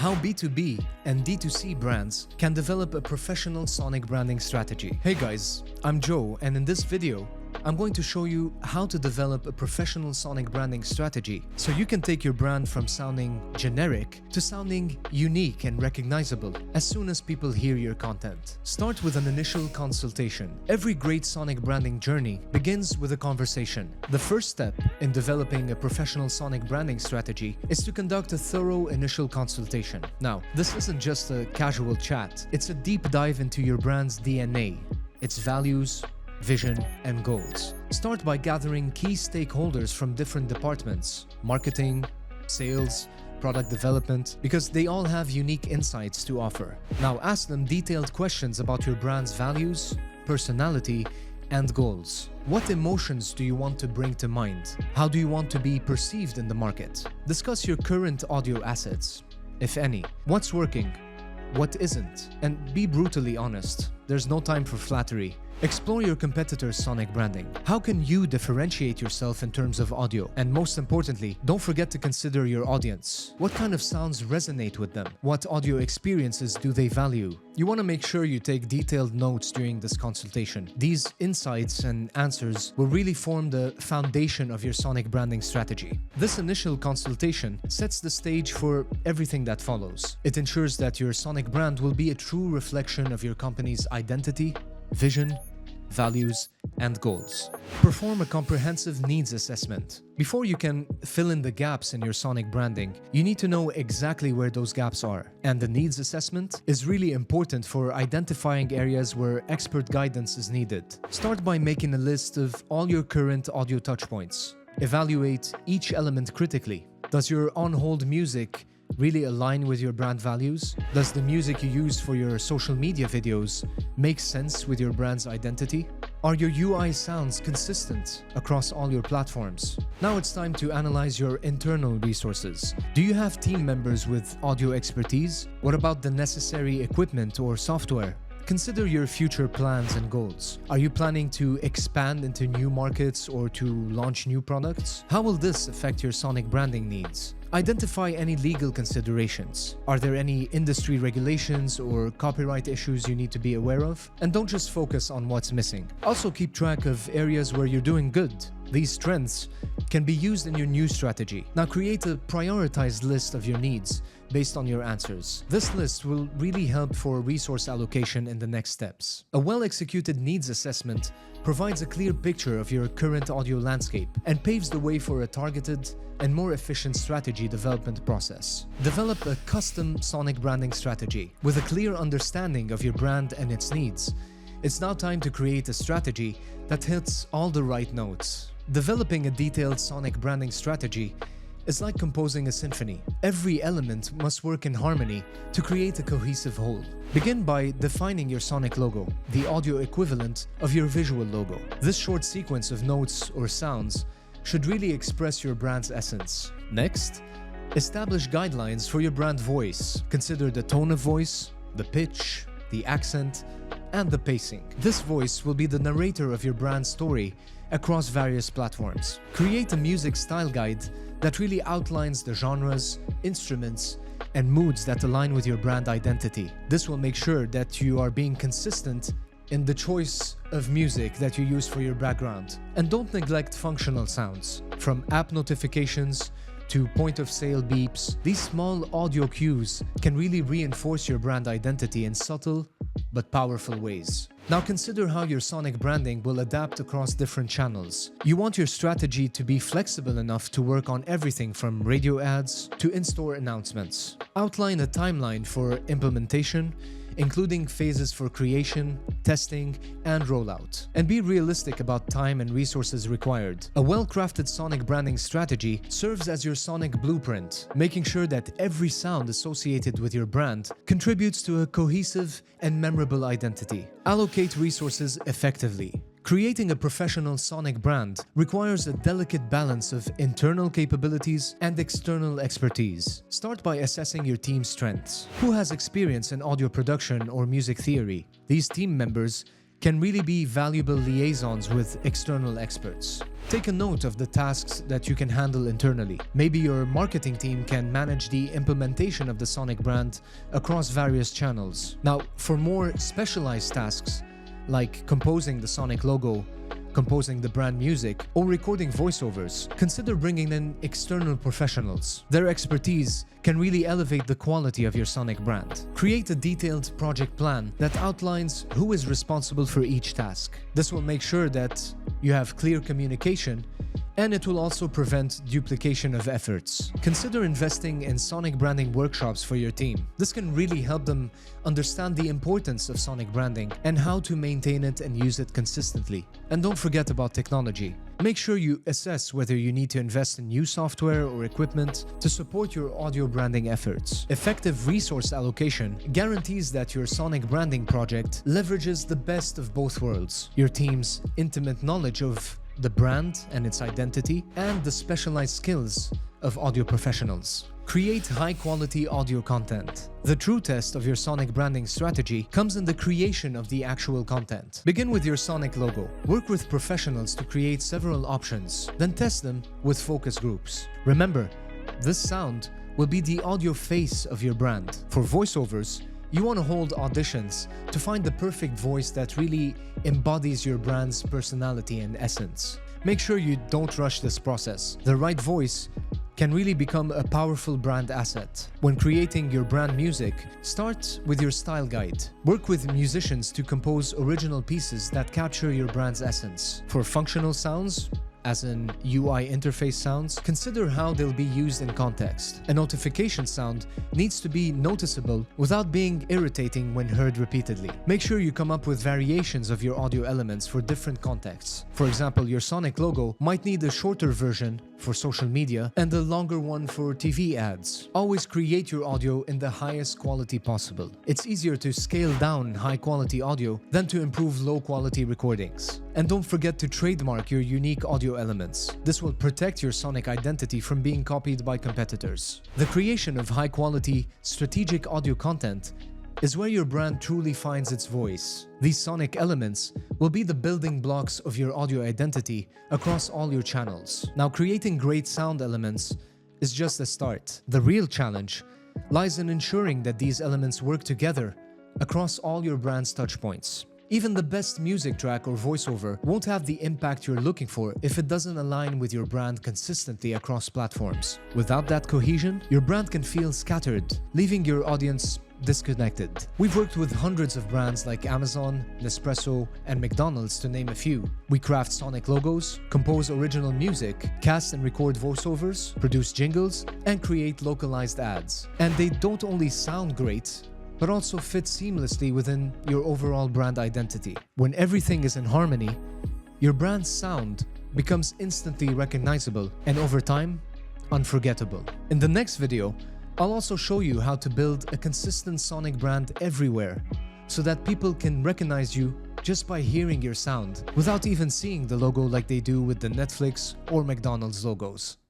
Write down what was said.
How B2B and D2C brands can develop a professional sonic branding strategy. Hey guys, I'm Joe, and in this video, I'm going to show you how to develop a professional sonic branding strategy so you can take your brand from sounding generic to sounding unique and recognizable as soon as people hear your content. Start with an initial consultation. Every great sonic branding journey begins with a conversation. The first step in developing a professional sonic branding strategy is to conduct a thorough initial consultation. Now, this isn't just a casual chat, it's a deep dive into your brand's DNA, its values, vision, and goals. Start by gathering key stakeholders from different departments: marketing, sales, product development, because they all have unique insights to offer. Now ask them detailed questions about your brand's values, personality, and goals. What emotions do you want to bring to mind? How do you want to be perceived in the market? Discuss your current audio assets, if any. What's working? What isn't? And be brutally honest. There's no time for flattery. Explore your competitors' sonic branding. How can you differentiate yourself in terms of audio? And most importantly, don't forget to consider your audience. What kind of sounds resonate with them? What audio experiences do they value? You want to make sure you take detailed notes during this consultation. These insights and answers will really form the foundation of your sonic branding strategy. This initial consultation sets the stage for everything that follows. It ensures that your sonic brand will be a true reflection of your company's identity, vision, values, and goals. Perform a comprehensive needs assessment. Before you can fill in the gaps in your sonic branding, you need to know exactly where those gaps are. And the needs assessment is really important for identifying areas where expert guidance is needed. Start by making a list of all your current audio touchpoints. Evaluate each element critically. Does your on-hold music really align with your brand values? Does the music you use for your social media videos make sense with your brand's identity? Are your UI sounds consistent across all your platforms? Now it's time to analyze your internal resources. Do you have team members with audio expertise? What about the necessary equipment or software? Consider your future plans and goals. Are you planning to expand into new markets or to launch new products? How will this affect your sonic branding needs? Identify any legal considerations. Are there any industry regulations or copyright issues you need to be aware of? And don't just focus on what's missing. Also keep track of areas where you're doing good. These strengths can be used in your new strategy. Now create a prioritized list of your needs based on your answers. This list will really help for resource allocation in the next steps. A well-executed needs assessment provides a clear picture of your current audio landscape and paves the way for a targeted and more efficient strategy development process. Develop a custom sonic branding strategy. With a clear understanding of your brand and its needs, it's now time to create a strategy that hits all the right notes. Developing a detailed sonic branding strategy is like composing a symphony. Every element must work in harmony to create a cohesive whole. Begin by defining your sonic logo, the audio equivalent of your visual logo. This short sequence of notes or sounds should really express your brand's essence. Next, establish guidelines for your brand voice. Consider the tone of voice, the pitch, the accent, and the pacing. This voice will be the narrator of your brand story across various platforms. Create a music style guide that really outlines the genres, instruments, and moods that align with your brand identity. This will make sure that you are being consistent in the choice of music that you use for your background. And don't neglect functional sounds. From app notifications to point-of-sale beeps, these small audio cues can really reinforce your brand identity in subtle but powerful ways. Now consider how your sonic branding will adapt across different channels. You want your strategy to be flexible enough to work on everything from radio ads to in-store announcements. Outline a timeline for implementation, including phases for creation, testing, and rollout. And be realistic about time and resources required. A well-crafted sonic branding strategy serves as your sonic blueprint, making sure that every sound associated with your brand contributes to a cohesive and memorable identity. Allocate resources effectively. Creating a professional sonic brand requires a delicate balance of internal capabilities and external expertise. Start by assessing your team's strengths. Who has experience in audio production or music theory? These team members can really be valuable liaisons with external experts. Take a note of the tasks that you can handle internally. Maybe your marketing team can manage the implementation of the Sonic brand across various channels. Now, for more specialized tasks, like composing the Sonic logo, composing the brand music, or recording voiceovers, consider bringing in external professionals. Their expertise can really elevate the quality of your Sonic brand. Create a detailed project plan that outlines who is responsible for each task. This will make sure that you have clear communication, and it will also prevent duplication of efforts. Consider investing in Sonic branding workshops for your team. This can really help them understand the importance of Sonic branding and how to maintain it and use it consistently. And don't forget about technology. Make sure you assess whether you need to invest in new software or equipment to support your audio branding efforts. Effective resource allocation guarantees that your Sonic branding project leverages the best of both worlds: your team's intimate knowledge of the brand and its identity, and the specialized skills of audio professionals. Create high-quality audio content. The true test of your Sonic branding strategy comes in the creation of the actual content. Begin with your Sonic logo. Work with professionals to create several options, then test them with focus groups. Remember, this sound will be the audio face of your brand. For voiceovers, you want to hold auditions to find the perfect voice that really embodies your brand's personality and essence. Make sure you don't rush this process. The right voice can really become a powerful brand asset. When creating your brand music, start with your style guide. Work with musicians to compose original pieces that capture your brand's essence. For functional sounds, as in UI interface sounds, consider how they'll be used in context. A notification sound needs to be noticeable without being irritating when heard repeatedly. Make sure you come up with variations of your audio elements for different contexts. For example, your Sonic logo might need a shorter version for social media and a longer one for TV ads. Always create your audio in the highest quality possible. It's easier to scale down high-quality audio than to improve low-quality recordings. And don't forget to trademark your unique audio elements. This will protect your Sonic identity from being copied by competitors. The creation of high-quality, strategic audio content is where your brand truly finds its voice. These Sonic elements will be the building blocks of your audio identity across all your channels. Now, creating great sound elements is just a start. The real challenge lies in ensuring that these elements work together across all your brand's touchpoints. Even the best music track or voiceover won't have the impact you're looking for if it doesn't align with your brand consistently across platforms. Without that cohesion, your brand can feel scattered, leaving your audience disconnected. We've worked with hundreds of brands like Amazon, Nespresso, and McDonald's, to name a few. We craft Sonic logos, compose original music, cast and record voiceovers, produce jingles, and create localized ads. And they don't only sound great, but also fit seamlessly within your overall brand identity. When everything is in harmony, your brand's sound becomes instantly recognizable and, over time, unforgettable. In the next video, I'll also show you how to build a consistent Sonic brand everywhere so that people can recognize you just by hearing your sound without even seeing the logo like they do with the Netflix or McDonald's logos.